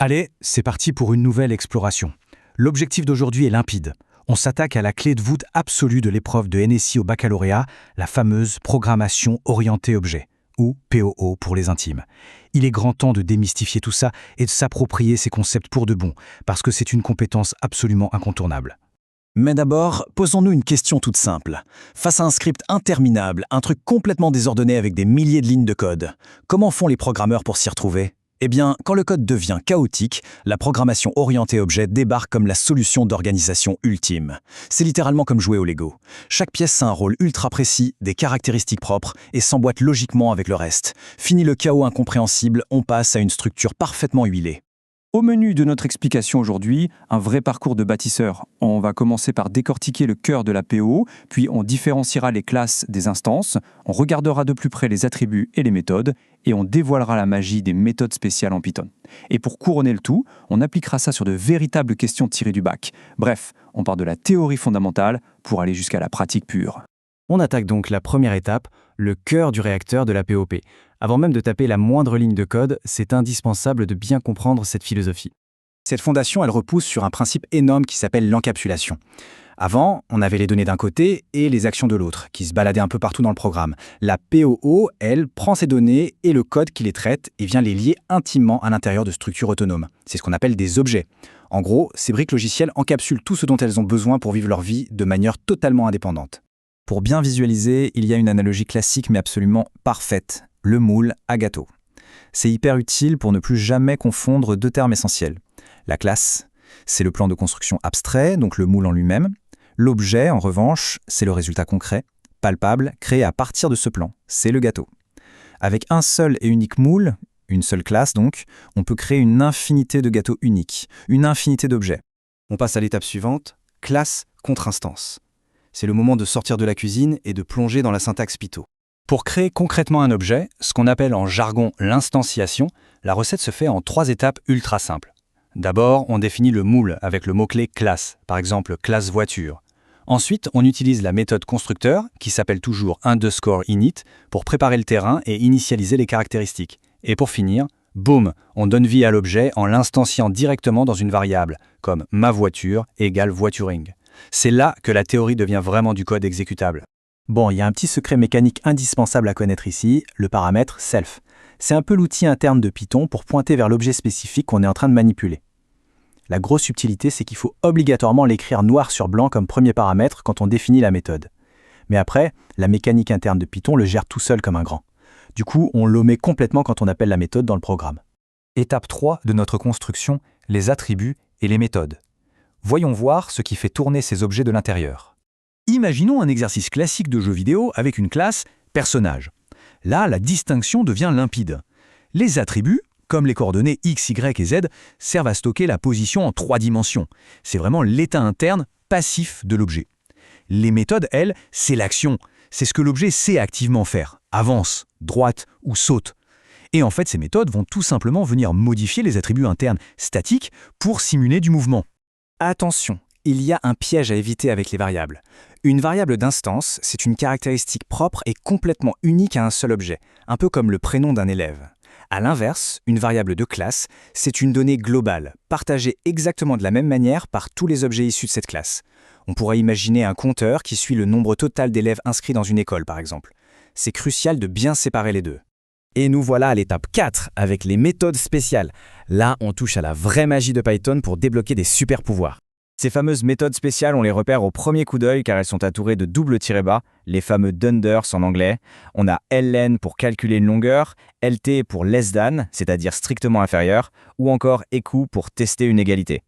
Allez, c'est parti pour une nouvelle exploration. L'objectif d'aujourd'hui est limpide. On s'attaque à la clé de voûte absolue de l'épreuve de NSI au baccalauréat, la fameuse programmation orientée objet, ou POO pour les intimes. Il est grand temps de démystifier tout ça et de s'approprier ces concepts pour de bon, parce que c'est une compétence absolument incontournable. Mais d'abord, posons-nous une question toute simple. Face à un script interminable, un truc complètement désordonné avec des milliers de lignes de code, comment font les programmeurs pour s'y retrouver ? Eh bien, quand le code devient chaotique, la programmation orientée objet débarque comme la solution d'organisation ultime. C'est littéralement comme jouer au Lego. Chaque pièce a un rôle ultra précis, des caractéristiques propres et s'emboîte logiquement avec le reste. Fini le chaos incompréhensible, on passe à une structure parfaitement huilée. Au menu de notre explication aujourd'hui, un vrai parcours de bâtisseur. On va commencer par décortiquer le cœur de la PO, puis on différenciera les classes des instances, on regardera de plus près les attributs et les méthodes, et on dévoilera la magie des méthodes spéciales en Python. Et pour couronner le tout, on appliquera ça sur de véritables questions tirées du bac. Bref, on part de la théorie fondamentale pour aller jusqu'à la pratique pure. On attaque donc la première étape, le cœur du réacteur de la POP. Avant même de taper la moindre ligne de code, c'est indispensable de bien comprendre cette philosophie. Cette fondation, elle repousse sur un principe énorme qui s'appelle l'encapsulation. Avant, on avait les données d'un côté et les actions de l'autre, qui se baladaient un peu partout dans le programme. La POO, elle, prend ces données et le code qui les traite et vient les lier intimement à l'intérieur de structures autonomes. C'est ce qu'on appelle des objets. En gros, ces briques logicielles encapsulent tout ce dont elles ont besoin pour vivre leur vie de manière totalement indépendante. Pour bien visualiser, il y a une analogie classique mais absolument parfaite, le moule à gâteau. C'est hyper utile pour ne plus jamais confondre deux termes essentiels. La classe, c'est le plan de construction abstrait, donc le moule en lui-même. L'objet, en revanche, c'est le résultat concret, palpable, créé à partir de ce plan, c'est le gâteau. Avec un seul et unique moule, une seule classe donc, on peut créer une infinité de gâteaux uniques, une infinité d'objets. On passe à l'étape suivante, classe contre instance. C'est le moment de sortir de la cuisine et de plonger dans la syntaxe Python. Pour créer concrètement un objet, ce qu'on appelle en jargon l'instanciation, la recette se fait en 3 étapes ultra simples. D'abord, on définit le moule avec le mot-clé classe, par exemple classe voiture. Ensuite, on utilise la méthode constructeur, qui s'appelle toujours _init, pour préparer le terrain et initialiser les caractéristiques. Et pour finir, boum, on donne vie à l'objet en l'instanciant directement dans une variable, comme ma voiture égale voituring. C'est là que la théorie devient vraiment du code exécutable. Bon, il y a un petit secret mécanique indispensable à connaître ici, le paramètre self. C'est un peu l'outil interne de Python pour pointer vers l'objet spécifique qu'on est en train de manipuler. La grosse subtilité, c'est qu'il faut obligatoirement l'écrire noir sur blanc comme premier paramètre quand on définit la méthode. Mais après, la mécanique interne de Python le gère tout seul comme un grand. Du coup, on l'omet complètement quand on appelle la méthode dans le programme. Étape 3 de notre construction, les attributs et les méthodes. Voyons voir ce qui fait tourner ces objets de l'intérieur. Imaginons un exercice classique de jeu vidéo avec une classe personnage. Là, la distinction devient limpide. Les attributs, comme les coordonnées x, y et z, servent à stocker la position en 3 dimensions. C'est vraiment l'état interne passif de l'objet. Les méthodes, elles, c'est l'action. C'est ce que l'objet sait activement faire. Avance, droite ou saute. Et en fait, ces méthodes vont tout simplement venir modifier les attributs internes statiques pour simuler du mouvement. Attention, il y a un piège à éviter avec les variables. Une variable d'instance, c'est une caractéristique propre et complètement unique à un seul objet, un peu comme le prénom d'un élève. A l'inverse, une variable de classe, c'est une donnée globale, partagée exactement de la même manière par tous les objets issus de cette classe. On pourrait imaginer un compteur qui suit le nombre total d'élèves inscrits dans une école, par exemple. C'est crucial de bien séparer les deux. Et nous voilà à l'étape 4, avec les méthodes spéciales. Là, on touche à la vraie magie de Python pour débloquer des super pouvoirs. Ces fameuses méthodes spéciales, on les repère au premier coup d'œil car elles sont entourées de double tirets bas, les fameux dunders en anglais. On a ln pour calculer une longueur, lt pour less than, c'est-à-dire strictement inférieur, ou encore equal pour tester une égalité.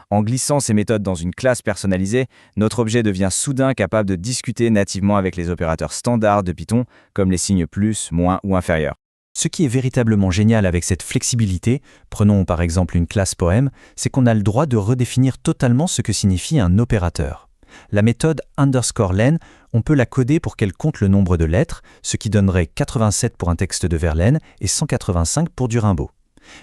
En glissant ces méthodes dans une classe personnalisée, notre objet devient soudain capable de discuter nativement avec les opérateurs standards de Python, comme les signes plus, moins ou inférieur. Ce qui est véritablement génial avec cette flexibilité, prenons par exemple une classe poème, c'est qu'on a le droit de redéfinir totalement ce que signifie un opérateur. La méthode _len, on peut la coder pour qu'elle compte le nombre de lettres, ce qui donnerait 87 pour un texte de Verlaine et 185 pour du Rimbaud.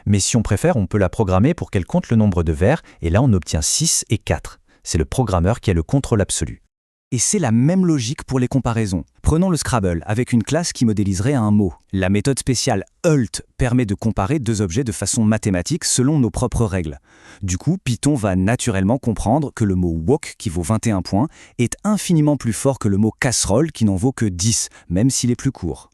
Mais si on préfère, on peut la programmer pour qu'elle compte le nombre de vers, et là on obtient 6 et 4. C'est le programmeur qui a le contrôle absolu. Et c'est la même logique pour les comparaisons. Prenons le Scrabble avec une classe qui modéliserait un mot. La méthode spéciale HULT permet de comparer deux objets de façon mathématique selon nos propres règles. Du coup, Python va naturellement comprendre que le mot wok, qui vaut 21 points, est infiniment plus fort que le mot casserole, qui n'en vaut que 10, même s'il est plus court.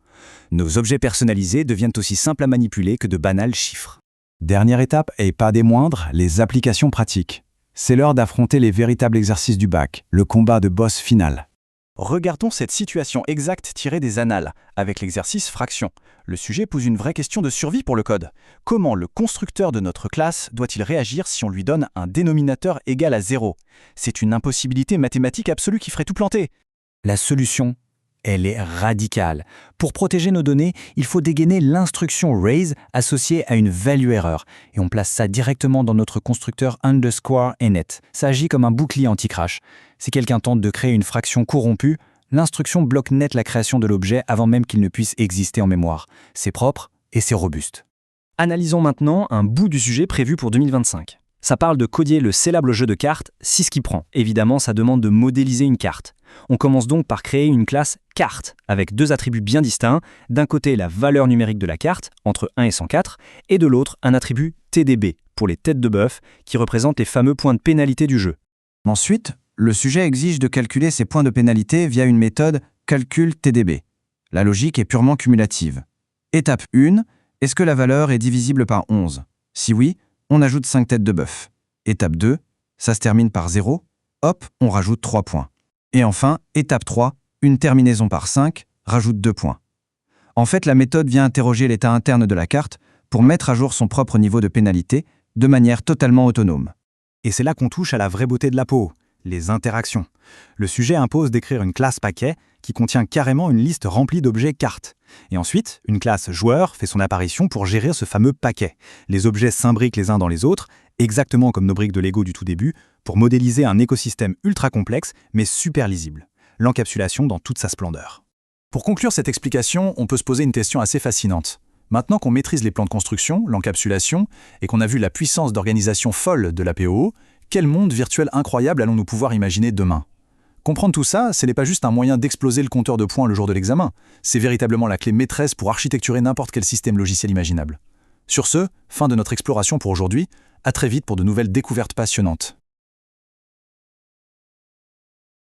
Nos objets personnalisés deviennent aussi simples à manipuler que de banals chiffres. Dernière étape, et pas des moindres, les applications pratiques. C'est l'heure d'affronter les véritables exercices du bac, le combat de boss final. Regardons cette situation exacte tirée des annales, avec l'exercice fraction. Le sujet pose une vraie question de survie pour le code. Comment le constructeur de notre classe doit-il réagir si on lui donne un dénominateur égal à 0 ? C'est une impossibilité mathématique absolue qui ferait tout planter. La solution, elle est radicale. Pour protéger nos données, il faut dégainer l'instruction raise associée à une value error, et on place ça directement dans notre constructeur _init. Ça agit comme un bouclier anti-crash. Si quelqu'un tente de créer une fraction corrompue, l'instruction bloque net la création de l'objet avant même qu'il ne puisse exister en mémoire. C'est propre et c'est robuste. Analysons maintenant un bout du sujet prévu pour 2025. Ça parle de codier le célèbre jeu de cartes 6 qui prend. Évidemment, ça demande de modéliser une carte. On commence donc par créer une classe carte, avec deux attributs bien distincts. D'un côté, la valeur numérique de la carte, entre 1 et 104, et de l'autre, un attribut TDB, pour les têtes de bœuf, qui représentent les fameux points de pénalité du jeu. Ensuite, le sujet exige de calculer ces points de pénalité via une méthode calcul TDB. La logique est purement cumulative. Étape 1, est-ce que la valeur est divisible par 11 ? Si oui, on ajoute 5 têtes de bœuf. Étape 2, ça se termine par 0, hop, on rajoute 3 points. Et enfin, étape 3, une terminaison par 5, rajoute 2 points. En fait, la méthode vient interroger l'état interne de la carte pour mettre à jour son propre niveau de pénalité de manière totalement autonome. Et c'est là qu'on touche à la vraie beauté de la PO, les interactions. Le sujet impose d'écrire une classe paquet qui contient carrément une liste remplie d'objets cartes. Et ensuite, une classe joueur fait son apparition pour gérer ce fameux paquet. Les objets s'imbriquent les uns dans les autres, exactement comme nos briques de Lego du tout début, pour modéliser un écosystème ultra complexe mais super lisible. L'encapsulation dans toute sa splendeur. Pour conclure cette explication, on peut se poser une question assez fascinante. Maintenant qu'on maîtrise les plans de construction, l'encapsulation, et qu'on a vu la puissance d'organisation folle de la POO, quel monde virtuel incroyable allons-nous pouvoir imaginer demain ? Comprendre tout ça, ce n'est pas juste un moyen d'exploser le compteur de points le jour de l'examen, c'est véritablement la clé maîtresse pour architecturer n'importe quel système logiciel imaginable. Sur ce, fin de notre exploration pour aujourd'hui, à très vite pour de nouvelles découvertes passionnantes.